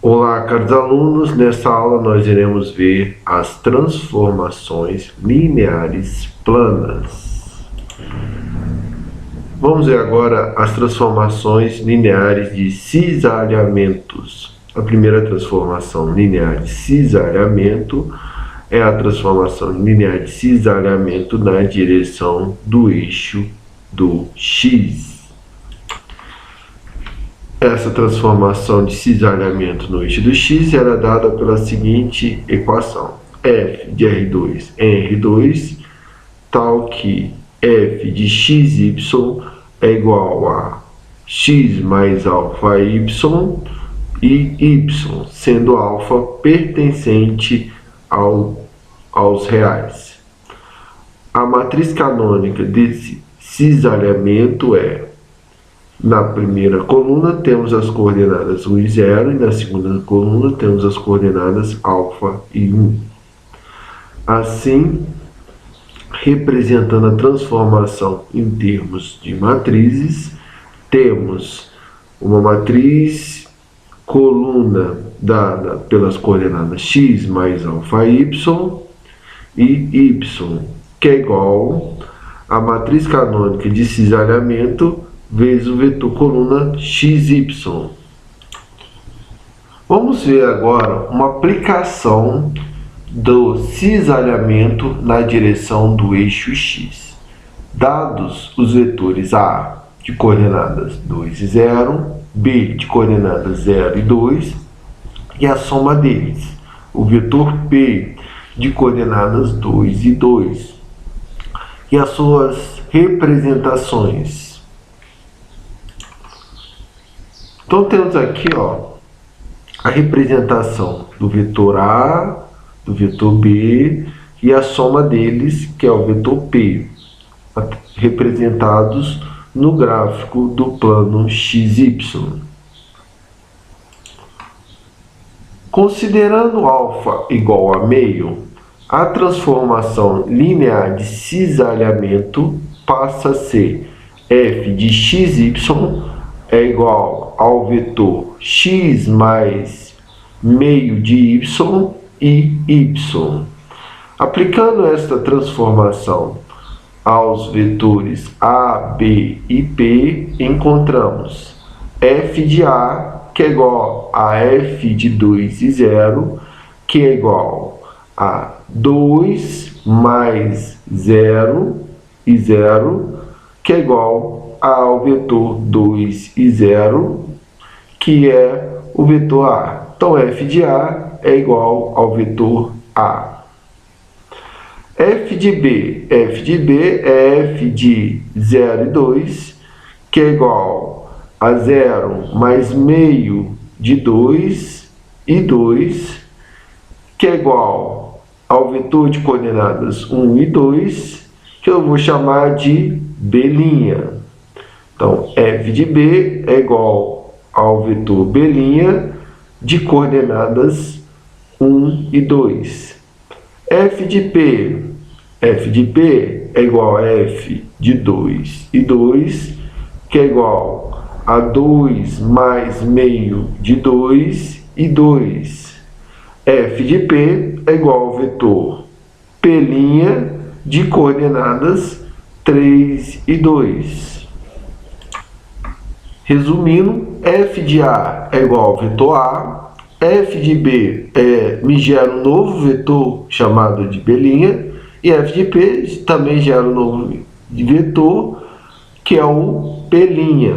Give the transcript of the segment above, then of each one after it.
Olá, caros alunos, nessa aula nós iremos ver as transformações lineares planas. Vamos ver agora as transformações lineares de cisalhamentos. A primeira transformação linear de cisalhamento é a transformação linear de cisalhamento na direção do eixo do x. Essa transformação de cisalhamento no eixo do x era dada pela seguinte equação: f de R2 em R2, tal que f de xy é igual a x mais alfa y e y, sendo alfa pertencente aos reais. A matriz canônica desse cisalhamento é: na primeira coluna temos as coordenadas 1 e 0, e na segunda coluna temos as coordenadas alfa e 1. Assim, representando a transformação em termos de matrizes, temos uma matriz coluna dada pelas coordenadas x mais alfa y e y, que é igual à matriz canônica de cisalhamento vezes o vetor coluna xy. Vamos ver agora uma aplicação do cisalhamento na direção do eixo x. Dados os vetores A de coordenadas 2 e 0, B de coordenadas 0 e 2, e a soma deles, o vetor P de coordenadas 2 e 2, e as suas representações. Então temos aqui a representação do vetor A, do vetor B e a soma deles, que é o vetor P, representados no gráfico do plano XY. Considerando alfa igual a meio, a transformação linear de cisalhamento passa a ser f de xy é igual ao vetor x mais meio de y e y. Aplicando esta transformação aos vetores A, B e P, encontramos f de A, que é igual a f de 2 e 0, que é igual a 2 mais 0 e 0, que é igual ao vetor 2 e 0, que é o vetor A. Então, f de A é igual ao vetor A. F de B é f de 0 e 2, que é igual a 0 mais meio de 2 e 2, que é igual ao vetor de coordenadas 1 e 2, que eu vou chamar de B'. Então, f de B é igual ao vetor B' de coordenadas 1 e 2. F de P é igual a f de 2 e 2, que é igual a 2 mais meio de 2 e 2. F de P é igual ao vetor P' de coordenadas 3 e 2. Resumindo, f de A é igual ao vetor A, f de B me gera um novo vetor chamado de B', e f de P também gera um novo vetor, que é o P'.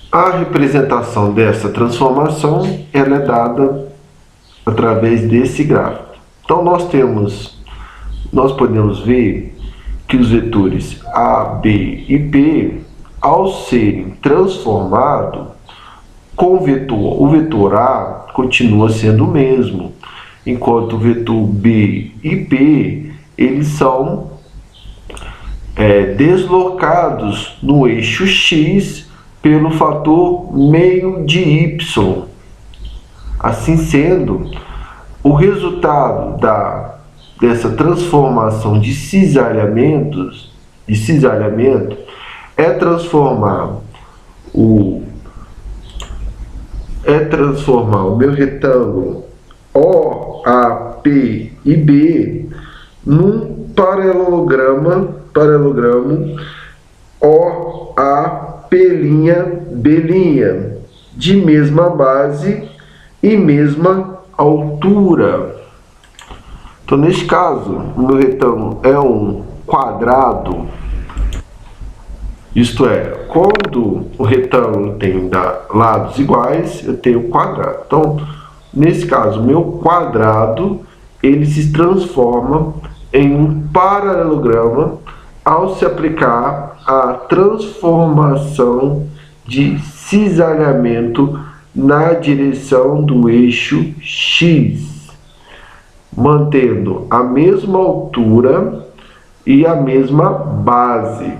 A representação dessa transformação ela é dada através desse gráfico. Então nós podemos ver que os vetores A, B e P, ao serem transformados com o vetor A continua sendo o mesmo, enquanto o vetor B e P eles são deslocados no eixo x pelo fator meio de y. Assim sendo, o resultado dessa transformação de cisalhamento é transformar o é transformar o meu retângulo OAP e B num paralelogramo OAP', de mesma base e mesma altura. Então, neste caso, o meu retângulo é um quadrado, isto é, quando o retângulo tem lados iguais, eu tenho quadrado. Então, nesse caso, o meu quadrado, ele se transforma em um paralelogramo ao se aplicar a transformação de cisalhamento na direção do eixo X, mantendo a mesma altura e a mesma base.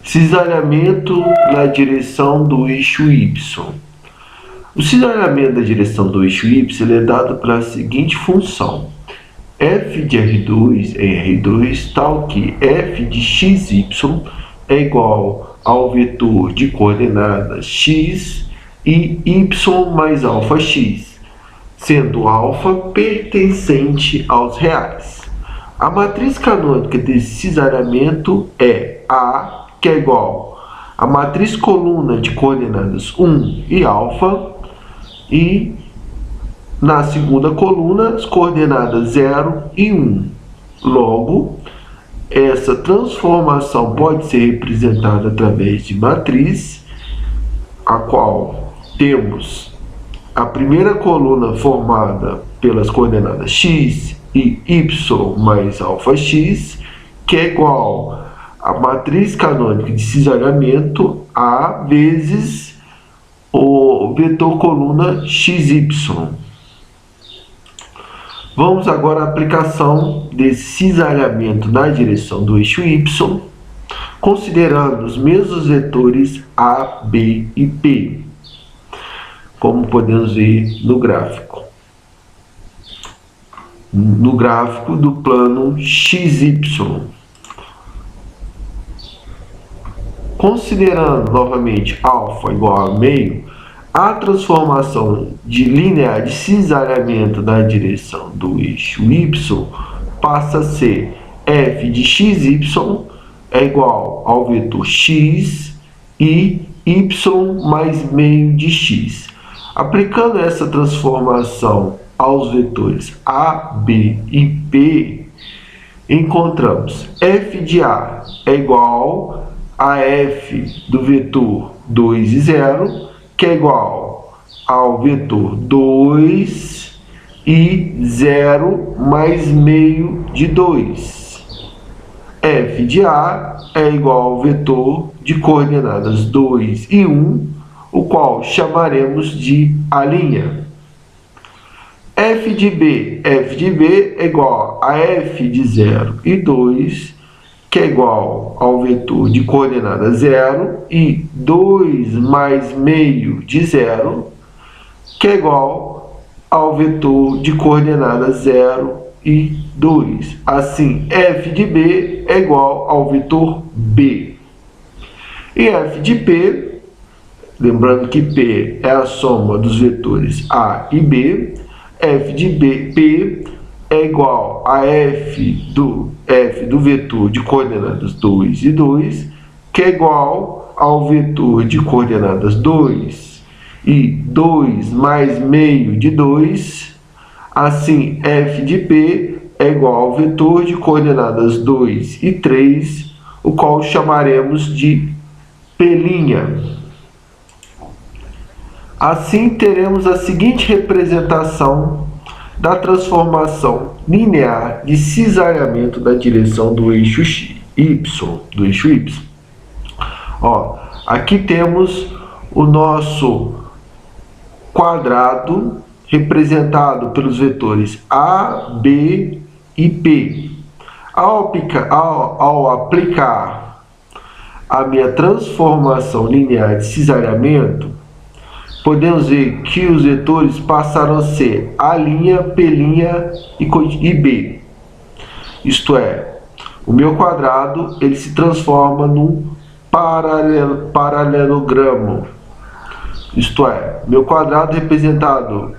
Cisalhamento na direção do eixo Y. O cisalhamento da direção do eixo Y é dado pela seguinte função: f de R2 em R2 tal que f de xy é igual ao vetor de coordenadas x e y mais αx, sendo alfa pertencente aos reais. A matriz canônica desse cisalhamento é A, que é igual a matriz coluna de coordenadas 1 e alfa, e na segunda coluna as coordenadas 0 e 1. Logo, essa transformação pode ser representada através de matriz, a qual temos a primeira coluna formada pelas coordenadas x e y mais αx, que é igual a matriz canônica de cisalhamento A vezes o vetor coluna xy. Vamos agora à aplicação desse cisalhamento na direção do eixo Y, considerando os mesmos vetores A, B e P, como podemos ver no gráfico. No gráfico do plano XY. Considerando novamente alfa igual a meio, a transformação de linear de cisalhamento na direção do eixo Y passa a ser f de xy é igual ao vetor x e y mais meio de x. Aplicando essa transformação aos vetores A, B e P, encontramos f de A é igual a f do vetor 2 e 0, que é igual ao vetor 2 e 0 mais meio de 2. F de A é igual ao vetor de coordenadas 2 e 1, o qual chamaremos de A'. F de B é igual a f de 0 e 2, que é igual ao vetor de coordenada 0 e 2 mais meio de 0, que é igual ao vetor de coordenada 0 e 2. Assim, f de B é igual ao vetor B. E f de P, lembrando que P é a soma dos vetores A e B, f de P é igual a f do vetor de coordenadas 2 e 2, que é igual ao vetor de coordenadas 2 e 2 mais meio de 2. Assim, f de P é igual ao vetor de coordenadas 2 e 3, o qual chamaremos de P'. Assim, teremos a seguinte representação da transformação linear de cisalhamento da direção do eixo Y. Aqui temos o nosso quadrado representado pelos vetores A, B e P. Ao aplicar a minha transformação linear de cisalhamento, podemos ver que os vetores passaram a ser A', P' e B. Isto é, o meu quadrado ele se transforma num paralelogramo. Isto é, meu quadrado representado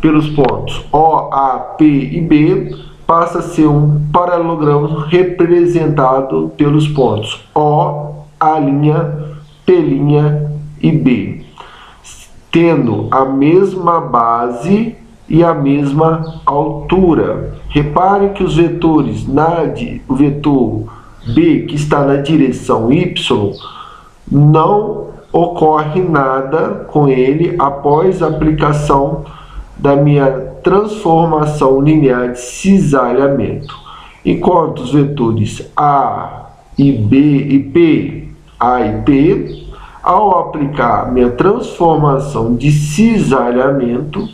pelos pontos O, A, P e B passa a ser um paralelogramo representado pelos pontos O, A', P' e B, tendo a mesma base e a mesma altura. Reparem que os vetores, o vetor B que está na direção Y, não ocorre nada com ele após a aplicação da minha transformação linear de cisalhamento. Enquanto os vetores A e B e P, A e P, ao aplicar minha transformação de cisalhamento,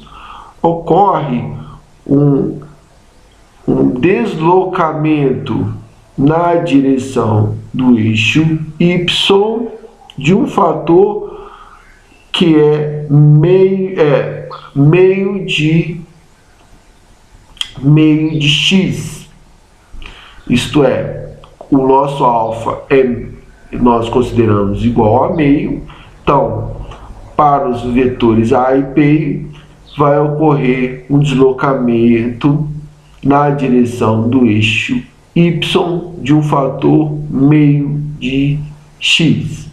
ocorre um um deslocamento na direção do eixo y de um fator que é meio de x. Isto é, o nosso alfa nós consideramos igual a meio. Então, para os vetores A e P, vai ocorrer um deslocamento na direção do eixo y de um fator meio de x.